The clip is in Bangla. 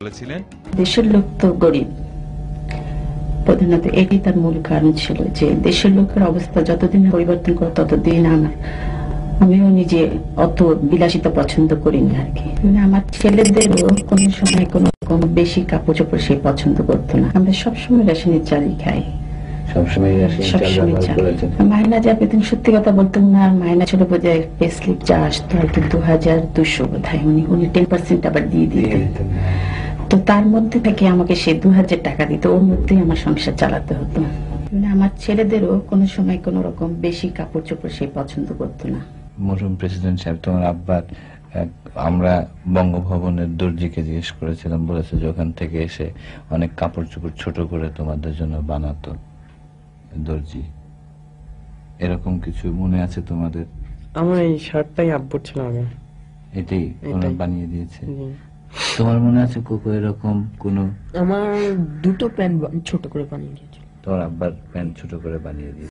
বলেছিলেন দেশের লোক তো গরিব, প্রধানত এটি তার মূল কারণ ছিল যে দেশের লোকের অবস্থা যতদিন পরিবর্তন করে ততদিন আমিও নিজে অত বিলাসিতা পছন্দ করিনি আর কি। মানে আমার ছেলেদেরও কোনো সময় কোনো বেশি কাপড় চোপড় সে পছন্দ করতো না। আমরা সবসময় রেশনের চালই খাই, সবসময় মাইনা যা পেতেন সত্যি কথা বলতাম না। মাইনা ছিল বোধহয় পে স্লিপ যা আসতো আর কি 2200 বোধহয়, উনি 10% আবার দিয়ে দিতেন। তো তার মধ্যে থেকে আমাকে সে 2000 টাকা দিত, ওর মধ্যেই আমার সংসার চালাতে হতো। মানে আমার ছেলেদেরও কোনো সময় কোনো রকম বেশি কাপড় চোপড় সে পছন্দ করতো না। মরহুম প্রেসিডেন্ট সাহেব, তোমার আব্বার আমরা বঙ্গভবনের দর্জিকে জিজ্ঞেস করেছিলাম, বলেছে যে ওখান থেকে এসে অনেক কাপড় চোপড় ছোট করে তোমাদের জন্য বানাতো দর্জি। এরকম কিছু মনে আছে তোমাদের? আমার এই শার্টটাই আব্বুর ছিল আগে, এটাই ওরা বানিয়ে দিয়েছে। জি। তোমার মনে আছে কোকো এরকম কোনো? আমার দুটো প্যান্ট ছোট করে বানিয়ে দিয়েছিল। তোমার আব্বার প্যান্ট ছোট করে বানিয়ে দিয়েছে।